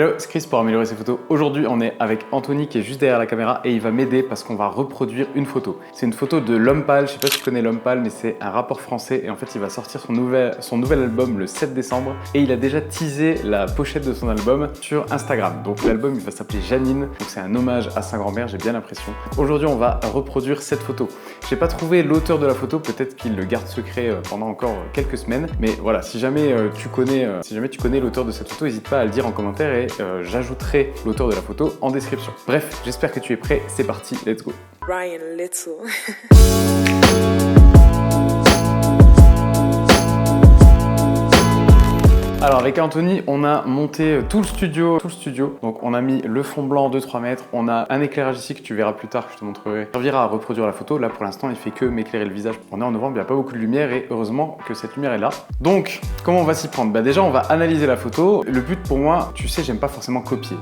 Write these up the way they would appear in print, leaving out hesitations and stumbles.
Hello, c'est Chris pour améliorer ses photos. Aujourd'hui, on est avec Anthony qui est juste derrière la caméra et il va m'aider parce qu'on va reproduire une photo. C'est une photo de L'Homme Pâle, je sais pas si tu connais L'Homme Pâle, mais c'est un rappeur français et en fait, il va sortir son nouvel album le 7 décembre et il a déjà teasé la pochette de son album sur Instagram. Donc l'album, il va s'appeler Janine, donc c'est un hommage à sa grand-mère, j'ai bien l'impression. Aujourd'hui, on va reproduire cette photo. J'ai pas trouvé l'auteur de la photo, peut-être qu'il le garde secret pendant encore quelques semaines, mais voilà, si jamais tu connais l'auteur de cette photo, n'hésite pas à le dire en commentaire et j'ajouterai l'auteur de la photo en description. Bref, j'espère que tu es prêt, c'est parti, let's go. Ryan Little. Alors avec Anthony, on a monté tout le studio. Donc on a mis le fond blanc de 3 mètres, on a un éclairage ici que tu verras plus tard, que je te montrerai. Ça servira à reproduire la photo. Là pour l'instant, il fait que m'éclairer le visage. On est en novembre, il n'y a pas beaucoup de lumière et heureusement que cette lumière est là. Donc, comment on va s'y prendre? Déjà, on va analyser la photo. Le but pour moi, tu sais, j'aime pas forcément copier.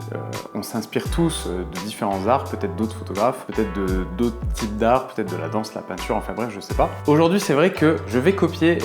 On s'inspire tous de différents arts, peut-être d'autres photographes, peut-être d'autres types d'art, peut-être de la danse, la peinture, enfin bref, je sais pas. Aujourd'hui, c'est vrai que je vais copier,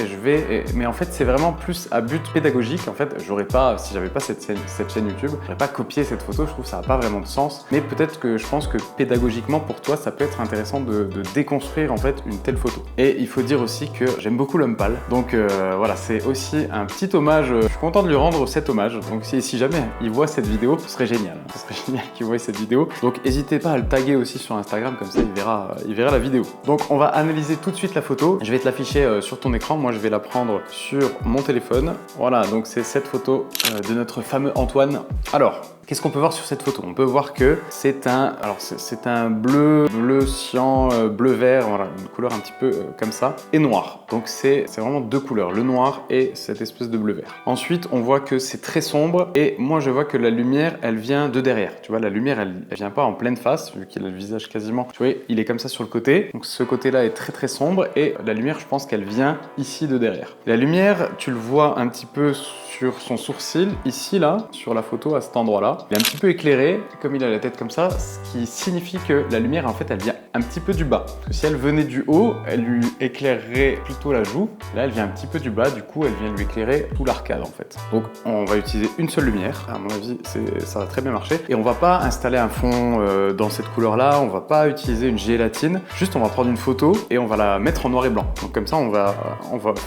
mais en fait, c'est vraiment plus à but pédagogique. En fait, si j'avais pas cette chaîne YouTube, j'aurais pas copié cette photo, je trouve que ça n'a pas vraiment de sens. Mais peut-être que je pense que pédagogiquement pour toi, ça peut être intéressant de déconstruire en fait une telle photo. Et il faut dire aussi que j'aime beaucoup L'Homme Pâle. Donc voilà, c'est aussi un petit hommage. Je suis content de lui rendre cet hommage. Donc si jamais il voit cette vidéo, ce serait génial. Ce serait génial qu'il voie cette vidéo. Donc n'hésitez pas à le taguer aussi sur Instagram, comme ça il verra la vidéo. Donc on va analyser tout de suite la photo. Je vais te l'afficher sur ton écran. Moi je vais la prendre sur mon téléphone. Voilà, donc c'est cette photo de notre fameux Antoine. Alors, qu'est-ce qu'on peut voir sur cette photo? On peut voir que c'est un bleu cyan, bleu vert, voilà, une couleur un petit peu comme ça, et noir. Donc c'est vraiment deux couleurs, le noir et cette espèce de bleu vert. Ensuite, on voit que c'est très sombre et moi je vois que la lumière, elle vient de derrière. Tu vois, la lumière, elle vient pas en pleine face, vu qu'il a le visage quasiment. Tu vois, il est comme ça sur le côté. Donc ce côté-là est très très sombre et la lumière, je pense qu'elle vient ici de derrière. La lumière, tu le vois un petit peu sur son sourcil, ici là, sur la photo à cet endroit-là. Il est un petit peu éclairé, comme il a la tête comme ça, ce qui signifie que la lumière, en fait, elle vient un petit peu du bas. Parce que si elle venait du haut, elle lui éclairerait plutôt la joue. Là, elle vient un petit peu du bas, du coup, elle vient lui éclairer tout l'arcade, en fait. Donc, on va utiliser une seule lumière. À mon avis, ça va très bien marcher. Et on va pas installer un fond dans cette couleur-là, on va pas utiliser une gélatine. Juste, on va prendre une photo et on va la mettre en noir et blanc. Donc, comme ça,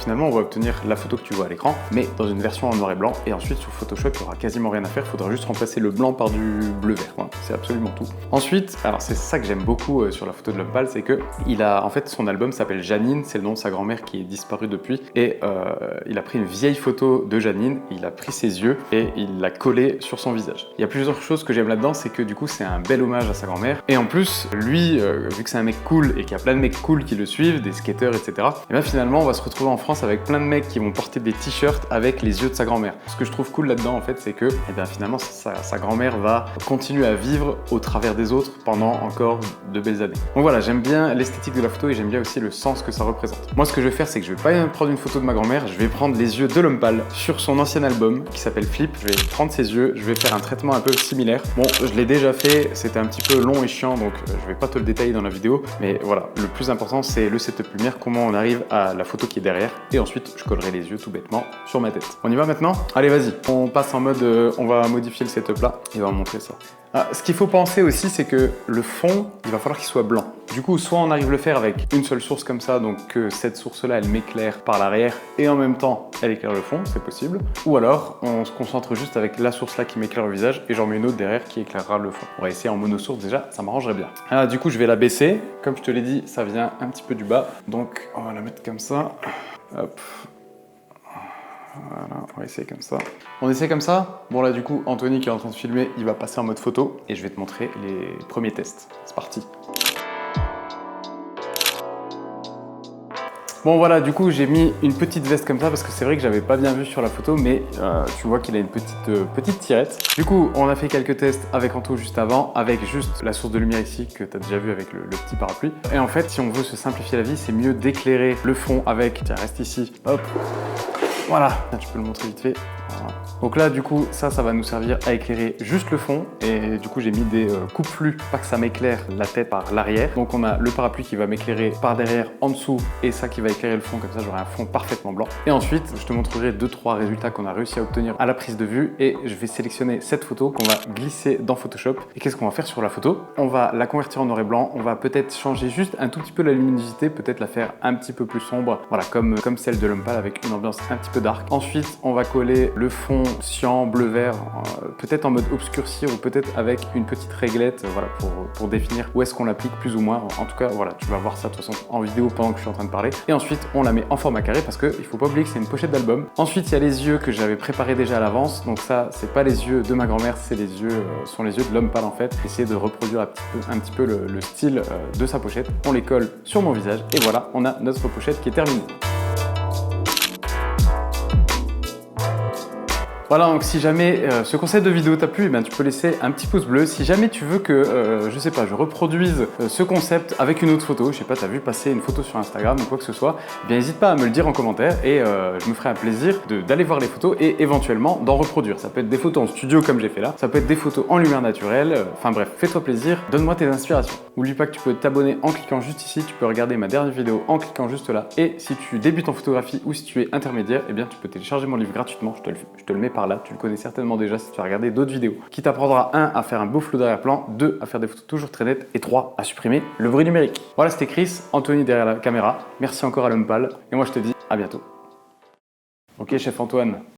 finalement, on va obtenir la photo que tu vois à l'écran, mais dans une version en noir et blanc. Et ensuite, sur Photoshop, il n'y aura quasiment rien à faire. Il faudra juste remplacer le blanc par du bleu vert. Voilà, c'est absolument tout. Ensuite, alors c'est ça que j'aime beaucoup sur la photo de L'Homme Pâle, c'est que en fait, son album s'appelle Janine, c'est le nom de sa grand-mère qui est disparue depuis. Et il a pris une vieille photo de Janine, il a pris ses yeux et il l'a collé sur son visage. Il y a plusieurs choses que j'aime là-dedans, c'est que du coup, c'est un bel hommage à sa grand-mère. Et en plus, lui, vu que c'est un mec cool et qu'il y a plein de mecs cool qui le suivent, des skateurs, etc. Et bien finalement, on va se retrouver en France avec plein de mecs qui vont porter des t-shirts avec les yeux de sa grand-mère. Ce que je trouve cool là-dedans, en fait, c'est que finalement, sa grand-mère va continuer à vivre au travers des autres pendant encore de belles années. Donc voilà, j'aime bien l'esthétique de la photo et j'aime bien aussi le sens que ça représente. Moi, ce que je vais faire, c'est que je vais pas prendre une photo de ma grand-mère, je vais prendre les yeux de L'Homme Pâle sur son ancien album qui s'appelle Flip. Je vais prendre ses yeux, je vais faire un traitement un peu similaire. Bon, je l'ai déjà fait, c'était un petit peu long et chiant, donc je vais pas te le détailler dans la vidéo, mais voilà, le plus important, c'est le setup lumière, comment on arrive à la photo qui est derrière, et ensuite, je collerai les yeux tout bêtement sur ma tête. On y va maintenant? Allez, vas-y, on passe en mode, on va modifier le setup là, et on va montrer ça. Ce qu'il faut penser aussi, c'est que le fond, il va falloir qu'il soit blanc. Du coup, soit on arrive à le faire avec une seule source comme ça, donc que cette source-là, elle m'éclaire par l'arrière et en même temps, elle éclaire le fond, c'est possible. Ou alors, on se concentre juste avec la source-là qui m'éclaire le visage et j'en mets une autre derrière qui éclairera le fond. On va essayer en monosource déjà, ça m'arrangerait bien. Alors, du coup, je vais la baisser. Comme je te l'ai dit, ça vient un petit peu du bas. Donc, on va la mettre comme ça. Hop. Voilà, on va essayer comme ça. On essaie comme ça. Bon là du coup, Anthony qui est en train de filmer, il va passer en mode photo et je vais te montrer les premiers tests. C'est parti. Bon voilà, du coup j'ai mis une petite veste comme ça parce que c'est vrai que j'avais pas bien vu sur la photo, mais tu vois qu'il a une petite tirette. Du coup, on a fait quelques tests avec Anto juste avant, avec juste la source de lumière ici que tu as déjà vu avec le petit parapluie. Et en fait, si on veut se simplifier la vie, c'est mieux d'éclairer le fond avec, tiens reste ici, hop, Voilà, là, tu peux le montrer vite fait. Voilà. Donc là, du coup, ça va nous servir à éclairer juste le fond. Et du coup, j'ai mis des coupes flux, pas que ça m'éclaire la tête par l'arrière. Donc on a le parapluie qui va m'éclairer par derrière, en dessous, et ça qui va éclairer le fond, comme ça j'aurai un fond parfaitement blanc. Et ensuite, je te montrerai 2-3 résultats qu'on a réussi à obtenir à la prise de vue. Et je vais sélectionner cette photo qu'on va glisser dans Photoshop. Et qu'est-ce qu'on va faire sur la photo? On va la convertir en noir et blanc. On va peut-être changer juste un tout petit peu la luminosité, peut-être la faire un petit peu plus sombre. Voilà, comme celle de l'homme pâle avec une ambiance un petit peu dark. Ensuite, on va coller le fond cyan, bleu-vert, peut-être en mode obscurcir ou peut-être avec une petite réglette, voilà, pour définir où est-ce qu'on l'applique plus ou moins. En tout cas, voilà, tu vas voir ça de toute façon en vidéo pendant que je suis en train de parler. Et ensuite, on la met en format carré parce qu'il ne faut pas oublier que c'est une pochette d'album. Ensuite, il y a les yeux que j'avais préparés déjà à l'avance. Donc ça, c'est pas les yeux de ma grand-mère, c'est les yeux, sont les yeux de l'homme pâle en fait. Essayer de reproduire un petit peu le style de sa pochette. On les colle sur mon visage et voilà, on a notre pochette qui est terminée. Voilà, donc si jamais ce concept de vidéo t'a plu, eh bien, tu peux laisser un petit pouce bleu. Si jamais tu veux que, je sais pas, je reproduise ce concept avec une autre photo, je sais pas, t'as vu passer une photo sur Instagram ou quoi que ce soit, eh bien n'hésite pas à me le dire en commentaire et je me ferai un plaisir d'aller voir les photos et éventuellement d'en reproduire. Ça peut être des photos en studio comme j'ai fait là, ça peut être des photos en lumière naturelle, enfin bref, fais-toi plaisir, donne-moi tes inspirations. N'oublie pas que tu peux t'abonner en cliquant juste ici, tu peux regarder ma dernière vidéo en cliquant juste là et si tu débutes en photographie ou si tu es intermédiaire, eh bien tu peux télécharger mon livre gratuitement, je te le mets par là, tu le connais certainement déjà si tu as regardé d'autres vidéos, qui t'apprendra 1 à faire un beau flou d'arrière-plan, 2 à faire des photos toujours très nettes et 3 à supprimer le bruit numérique. Voilà, c'était Chris, Anthony derrière la caméra. Merci encore à l'homme pâle et moi je te dis à bientôt. Ok chef Antoine.